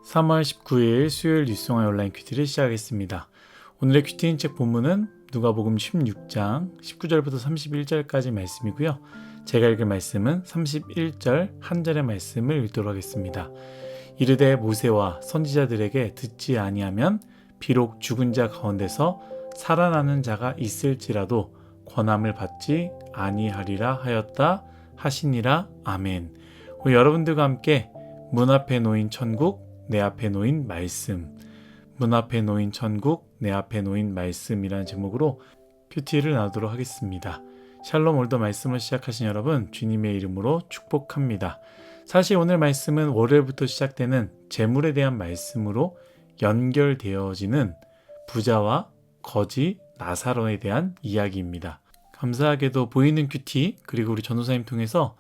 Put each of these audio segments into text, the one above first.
3월 19일 수요일 뉴스송화 온라인 큐티를 시작하겠습니다. 오늘의 큐티인 책 본문은 누가복음 16장 19절부터 31절까지 말씀이고요. 제가 읽을 말씀은 31절 한 절의 말씀을 읽도록 하겠습니다. 이르되 모세와 선지자들에게 듣지 아니하면 비록 죽은 자 가운데서 살아나는 자가 있을지라도 권함을 받지 아니하리라 하였다 하시니라. 아멘. 오늘 여러분들과 함께 문 앞에 놓인 천국, 내 앞에 놓인 말씀, 문 앞에 놓인 천국, 내 앞에 놓인 말씀이라는 제목으로 큐티를 나누도록 하겠습니다. 샬롬. 오늘도 말씀을 시작하신 여러분 주님의 이름으로 축복합니다. 사실 오늘 말씀은 월요일부터 시작되는 재물에 대한 말씀으로 연결되어지는 부자와 거지 나사로에 대한 이야기입니다. 감사하게도 보이는 큐티 그리고 우리 전도사님 통해서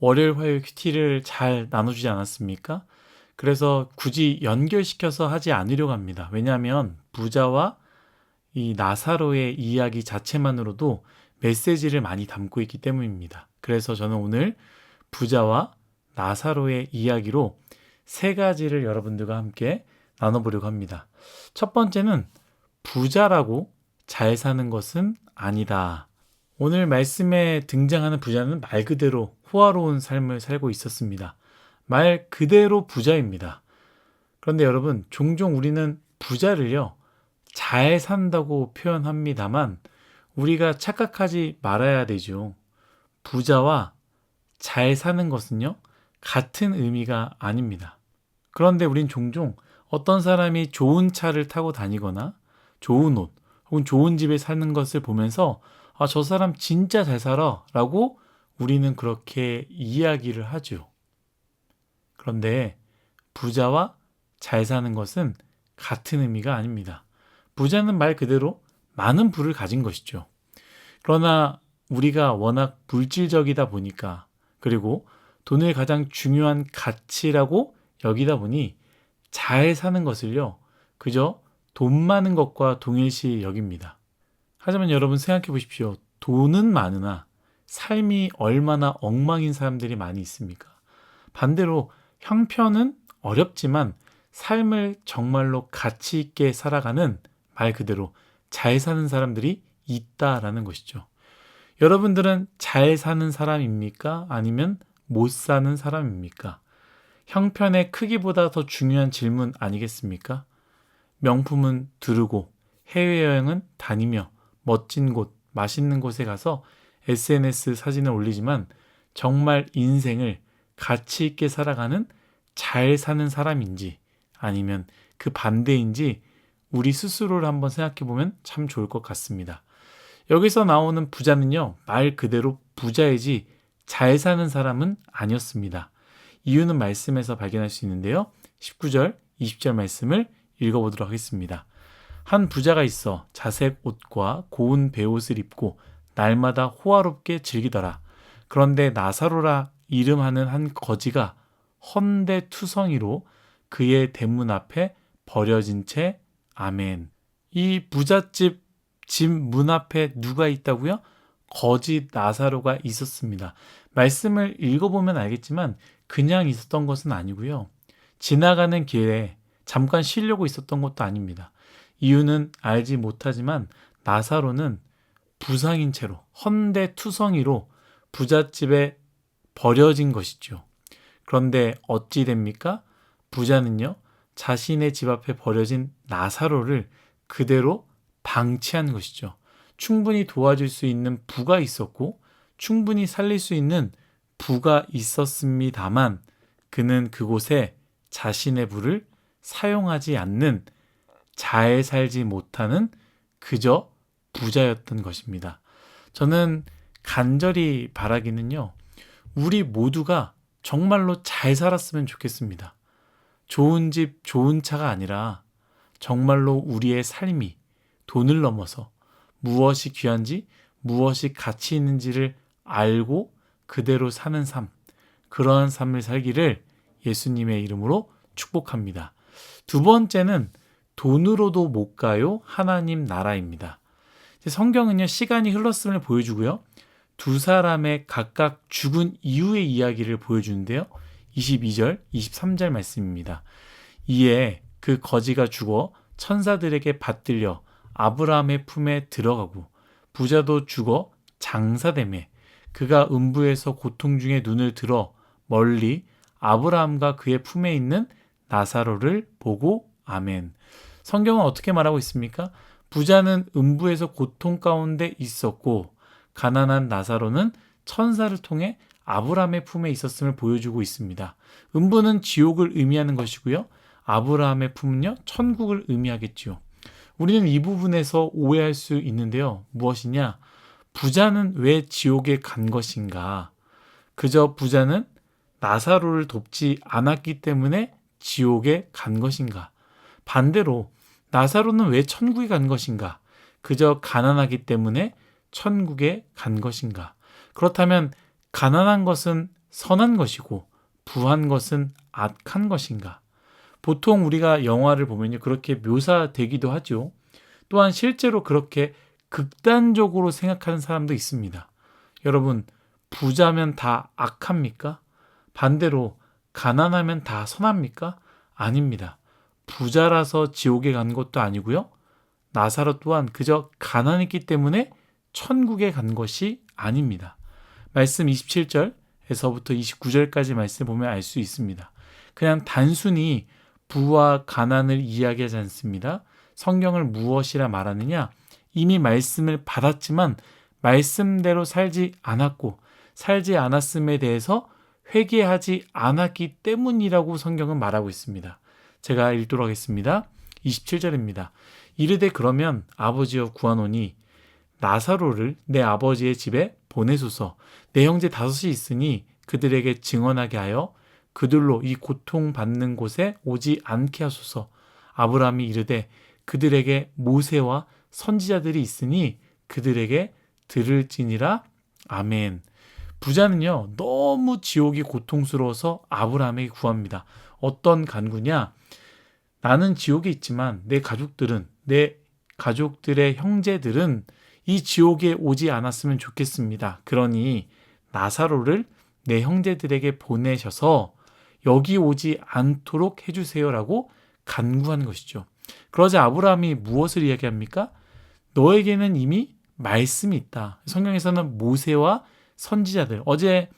월요일 화요일 큐티를 잘 나눠주지 않았습니까? 그래서 굳이 연결시켜서 하지 않으려고 합니다. 왜냐하면 부자와 이 나사로의 이야기 자체만으로도 메시지를 많이 담고 있기 때문입니다. 그래서 저는 오늘 부자와 나사로의 이야기로 세 가지를 여러분들과 함께 나눠보려고 합니다. 첫 번째는 부자라고 잘 사는 것은 아니다. 오늘 말씀에 등장하는 부자는 말 그대로 호화로운 삶을 살고 있었습니다. 말 그대로 부자입니다. 그런데 여러분, 종종 우리는 부자를요, 잘 산다고 표현합니다만 우리가 착각하지 말아야 되죠. 부자와 잘 사는 것은요, 같은 의미가 아닙니다. 그런데 우린 종종 어떤 사람이 좋은 차를 타고 다니거나 좋은 옷 혹은 좋은 집에 사는 것을 보면서 아, 저 사람 진짜 잘 살아 라고 우리는 그렇게 이야기를 하죠. 그런데 부자와 잘 사는 것은 같은 의미가 아닙니다. 부자는 말 그대로 많은 부를 가진 것이죠. 그러나 우리가 워낙 물질적이다 보니까 그리고 돈을 가장 중요한 가치라고 여기다 보니 잘 사는 것을요, 그저 돈 많은 것과 동일시 여깁니다. 하지만 여러분 생각해 보십시오. 돈은 많으나 삶이 얼마나 엉망인 사람들이 많이 있습니까? 반대로 형편은 어렵지만 삶을 정말로 가치 있게 살아가는 말 그대로 잘 사는 사람들이 있다라는 것이죠. 여러분들은 잘 사는 사람입니까? 아니면 못 사는 사람입니까? 형편의 크기보다 더 중요한 질문 아니겠습니까? 명품은 두르고 해외여행은 다니며 멋진 곳, 맛있는 곳에 가서 SNS 사진을 올리지만 정말 인생을 가치 있게 살아가는 잘 사는 사람인지 아니면 그 반대인지 우리 스스로를 한번 생각해 보면 참 좋을 것 같습니다. 여기서 나오는 부자는요, 말 그대로 부자이지 잘 사는 사람은 아니었습니다. 이유는 말씀에서 발견할 수 있는데요. 19절, 20절 말씀을 읽어보도록 하겠습니다. 한 부자가 있어 자색 옷과 고운 베옷을 입고 날마다 호화롭게 즐기더라. 그런데 나사로라 이름하는 한 거지가 헌데투성이로 그의 대문 앞에 버려진 채 아멘. 이 부잣집 집 문 앞에 누가 있다고요? 거지 나사로가 있었습니다. 말씀을 읽어보면 알겠지만 그냥 있었던 것은 아니고요. 지나가는 길에 잠깐 쉬려고 있었던 것도 아닙니다. 이유는 알지 못하지만 나사로는 부상인 채로 헌데투성이로 부잣집에 버려진 것이죠. 그런데 어찌 됩니까? 부자는요, 자신의 집 앞에 버려진 나사로를 그대로 방치한 것이죠. 충분히 도와줄 수 있는 부가 있었고 충분히 살릴 수 있는 부가 있었습니다만 그는 그곳에 자신의 부를 사용하지 않는 잘 살지 못하는 그저 부자였던 것입니다. 저는 간절히 바라기는요, 우리 모두가 정말로 잘 살았으면 좋겠습니다. 좋은 집, 좋은 차가 아니라 정말로 우리의 삶이 돈을 넘어서 무엇이 귀한지, 무엇이 가치 있는지를 알고 그대로 사는 삶, 그러한 삶을 살기를 예수님의 이름으로 축복합니다. 두 번째는 돈으로도 못 가요 하나님 나라입니다. 성경은요, 시간이 흘렀음을 보여주고요, 두 사람의 각각 죽은 이후의 이야기를 보여주는데요. 22절, 23절 말씀입니다. 이에 그 거지가 죽어 천사들에게 받들려 아브라함의 품에 들어가고 부자도 죽어 장사되매 그가 음부에서 고통 중에 눈을 들어 멀리 아브라함과 그의 품에 있는 나사로를 보고 아멘. 성경은 어떻게 말하고 있습니까? 부자는 음부에서 고통 가운데 있었고 가난한 나사로는 천사를 통해 아브라함의 품에 있었음을 보여주고 있습니다. 음부는 지옥을 의미하는 것이고요. 아브라함의 품은요, 천국을 의미하겠죠. 우리는 이 부분에서 오해할 수 있는데요. 무엇이냐? 부자는 왜 지옥에 간 것인가? 그저 부자는 나사로를 돕지 않았기 때문에 지옥에 간 것인가? 반대로 나사로는 왜 천국에 간 것인가? 그저 가난하기 때문에 천국에 간 것인가? 그렇다면 가난한 것은 선한 것이고 부한 것은 악한 것인가? 보통 우리가 영화를 보면요, 그렇게 묘사되기도 하죠. 또한 실제로 그렇게 극단적으로 생각하는 사람도 있습니다. 여러분, 부자면 다 악합니까? 반대로 가난하면 다 선합니까? 아닙니다. 부자라서 지옥에 간 것도 아니고요. 나사로 또한 그저 가난했기 때문에 천국에 간 것이 아닙니다. 말씀 27절에서부터 29절까지 말씀 보면 알 수 있습니다. 그냥 단순히 부와 가난을 이야기하지 않습니다. 성경을 무엇이라 말하느냐? 이미 말씀을 받았지만 말씀대로 살지 않았고 살지 않았음에 대해서 회개하지 않았기 때문이라고 성경은 말하고 있습니다. 제가 읽도록 하겠습니다. 27절입니다. 이르되 그러면 아버지여 구하노니 나사로를 내 아버지의 집에 보내소서. 내 형제 5이 있으니 그들에게 증언하게 하여 그들로 이 고통받는 곳에 오지 않게 하소서. 아브라함이 이르되 그들에게 모세와 선지자들이 있으니 그들에게 들을지니라. 아멘. 부자는요, 너무 지옥이 고통스러워서 아브라함에게 구합니다. 어떤 간구냐? 나는 지옥에 있지만 내 가족들의 형제들은 이 지옥에 오지 않았으면 좋겠습니다. 그러니 나사로를 내 형제들에게 보내셔서 여기 오지 않도록 해주세요라고 간구한 것이죠. 그러자 아브라함이 무엇을 이야기합니까? 너에게는 이미 말씀이 있다. 성경에서는 모세와 선지자들, 어제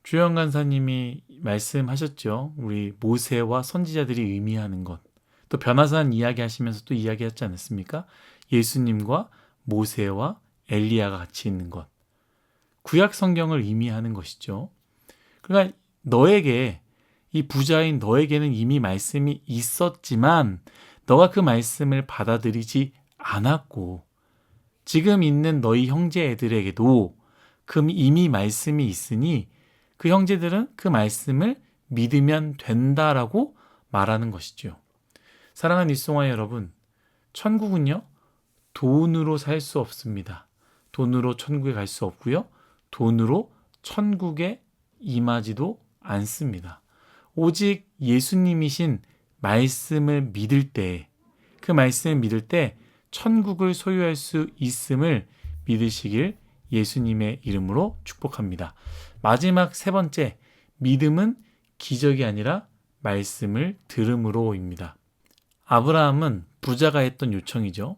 주영 간사님이 말씀하셨죠. 우리 모세와 선지자들이 의미하는 것. 또 변화산 이야기 하시면서 또 이야기하지 않았습니까? 예수님과 모세와 엘리야가 같이 있는 것. 구약 성경을 의미하는 것이죠. 그러니까 이 부자인 너에게는 이미 말씀이 있었지만 너가 그 말씀을 받아들이지 않았고 지금 있는 너희 형제 애들에게도 이미 말씀이 있으니 그 형제들은 그 말씀을 믿으면 된다라고 말하는 것이죠. 사랑하는 일송아 여러분, 천국은요, 돈으로 살 수 없습니다. 돈으로 천국에 갈 수 없고요. 돈으로 천국에 임하지도 않습니다. 오직 예수님이신 말씀을 믿을 때, 그 말씀을 믿을 때 천국을 소유할 수 있음을 믿으시길 예수님의 이름으로 축복합니다. 마지막 3번째, 믿음은 기적이 아니라 말씀을 들음으로입니다. 아브라함은 부자가 했던 요청이죠.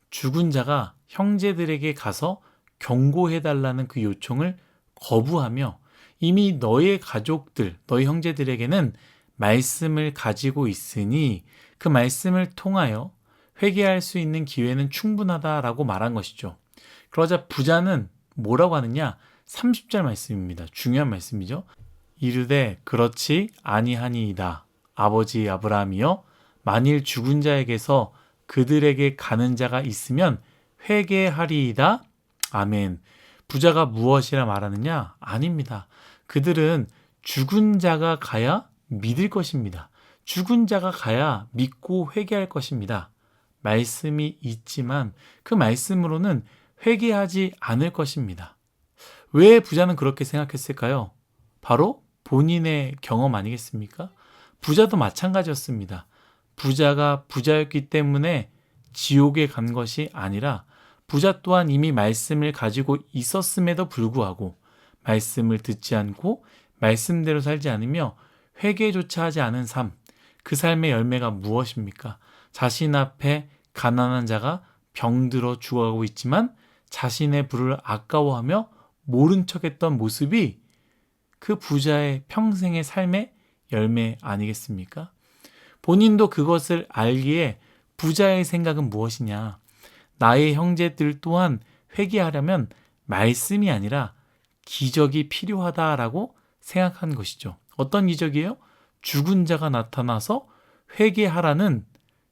죽은 자가 형제들에게 가서 경고해달라는 그 요청을 거부하며 이미 너의 가족들, 너의 형제들에게는 말씀을 가지고 있으니 그 말씀을 통하여 회개할 수 있는 기회는 충분하다라고 말한 것이죠. 그러자 부자는 뭐라고 하느냐? 30절 말씀입니다. 중요한 말씀이죠. 이르되 그렇지 아니하니이다. 아버지 아브라함이여 만일 죽은 자에게서 그들에게 가는 자가 있으면 회개하리이다. 아멘. 부자가 무엇이라 말하느냐? 아닙니다. 그들은 죽은 자가 가야 믿을 것입니다. 죽은 자가 가야 믿고 회개할 것입니다. 말씀이 있지만 그 말씀으로는 회개하지 않을 것입니다. 왜 부자는 그렇게 생각했을까요? 바로 본인의 경험 아니겠습니까? 부자도 마찬가지였습니다. 부자가 부자였기 때문에 지옥에 간 것이 아니라 부자 또한 이미 말씀을 가지고 있었음에도 불구하고 말씀을 듣지 않고 말씀대로 살지 않으며 회개조차 하지 않은 삶, 그 삶의 열매가 무엇입니까? 자신 앞에 가난한 자가 병들어 죽어가고 있지만 자신의 부를 아까워하며 모른 척했던 모습이 그 부자의 평생의 삶의 열매 아니겠습니까? 본인도 그것을 알기에 부자의 생각은 무엇이냐? 나의 형제들 또한 회개하려면 말씀이 아니라 기적이 필요하다라고 생각한 것이죠. 어떤 기적이에요? 죽은 자가 나타나서 회개하라는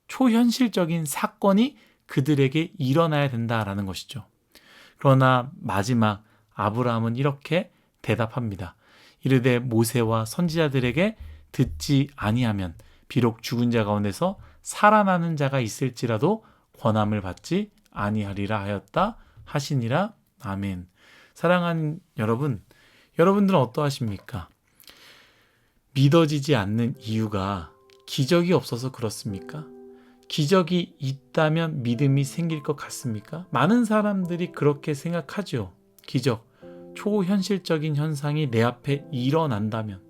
초현실적인 사건이 그들에게 일어나야 된다라는 것이죠. 그러나 마지막 아브라함은 이렇게 대답합니다. 이르되 모세와 선지자들에게 듣지 아니하면 비록 죽은 자 가운데서 살아나는 자가 있을지라도 권함을 받지 아니하리라 하였다 하시니라. 아멘. 사랑하는 여러분, 여러분들은 어떠하십니까? 믿어지지 않는 이유가 기적이 없어서 그렇습니까? 기적이 있다면 믿음이 생길 것 같습니까? 많은 사람들이 그렇게 생각하죠. 기적, 초현실적인 현상이 내 앞에 일어난다면,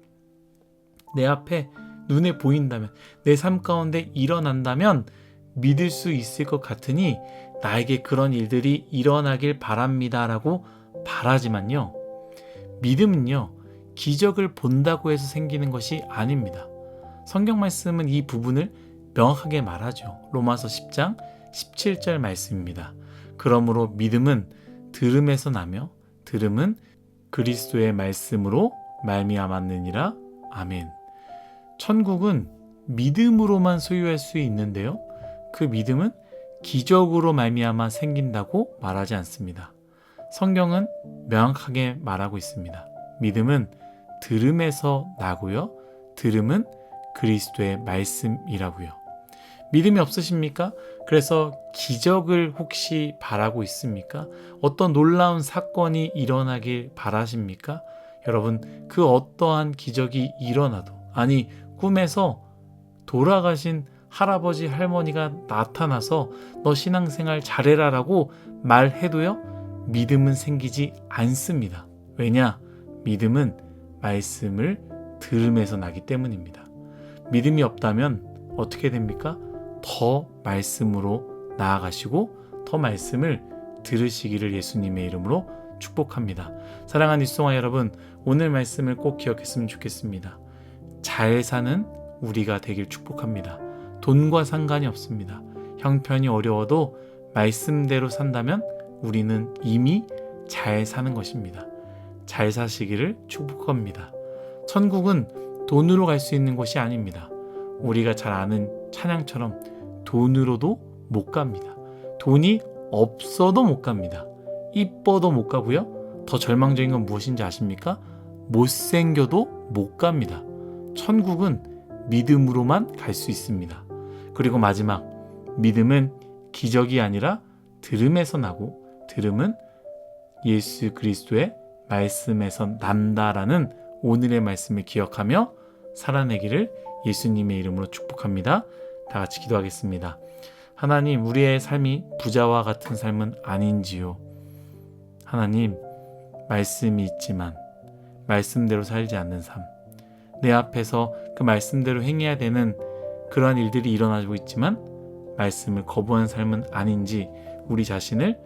내 앞에 눈에 보인다면, 내 삶 가운데 일어난다면 믿을 수 있을 것 같으니 나에게 그런 일들이 일어나길 바랍니다라고 바라지만요. 믿음은요, 기적을 본다고 해서 생기는 것이 아닙니다. 성경 말씀은 이 부분을 명확하게 말하죠. 로마서 10장 17절 말씀입니다. 그러므로 믿음은 들음에서 나며 들음은 그리스도의 말씀으로 말미암았느니라. 아멘. 천국은 믿음으로만 소유할 수 있는데요. 그 믿음은 기적으로 말미암아 생긴다고 말하지 않습니다. 성경은 명확하게 말하고 있습니다. 믿음은 들음에서 나고요. 들음은 그리스도의 말씀이라고요. 믿음이 없으십니까? 그래서 기적을 혹시 바라고 있습니까? 어떤 놀라운 사건이 일어나길 바라십니까? 여러분, 그 어떠한 기적이 일어나도, 아니 꿈에서 돌아가신 할아버지 할머니가 나타나서 너 신앙생활 잘해라라고 말해도요, 믿음은 생기지 않습니다. 왜냐? 믿음은 말씀을 들음에서 나기 때문입니다. 믿음이 없다면 어떻게 됩니까? 더 말씀으로 나아가시고 더 말씀을 들으시기를 예수님의 이름으로 축복합니다. 사랑하는 이송아 여러분, 오늘 말씀을 꼭 기억했으면 좋겠습니다. 잘 사는 우리가 되길 축복합니다. 돈과 상관이 없습니다. 형편이 어려워도 말씀대로 산다면 우리는 이미 잘 사는 것입니다. 잘 사시기를 축복합니다. 천국은 돈으로 갈 수 있는 곳이 아닙니다. 우리가 잘 아는 찬양처럼 돈으로도 못 갑니다. 돈이 없어도 못 갑니다. 이뻐도 못 가고요. 더 절망적인 건 무엇인지 아십니까? 못생겨도 못 갑니다. 천국은 믿음으로만 갈 수 있습니다. 그리고 마지막, 믿음은 기적이 아니라 들음에서 나고 들음은 예수 그리스도의 말씀에서 난다라는 오늘의 말씀을 기억하며 살아내기를 예수님의 이름으로 축복합니다. 다 같이 기도하겠습니다. 하나님, 우리의 삶이 부자와 같은 삶은 아닌지요. 하나님, 말씀이 있지만 말씀대로 살지 않는 삶, 내 앞에서 그 말씀대로 행해야 되는 그러한 일들이 일어나고 있지만 말씀을 거부하는 삶은 아닌지 우리 자신을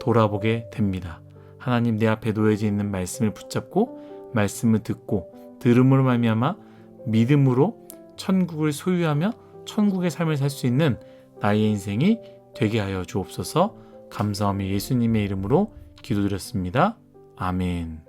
돌아보게 됩니다. 하나님, 내 앞에 놓여져 있는 말씀을 붙잡고 말씀을 듣고 들음으로 말미암아 믿음으로 천국을 소유하며 천국의 삶을 살 수 있는 나의 인생이 되게 하여 주옵소서. 감사하며 예수님의 이름으로 기도드렸습니다. 아멘.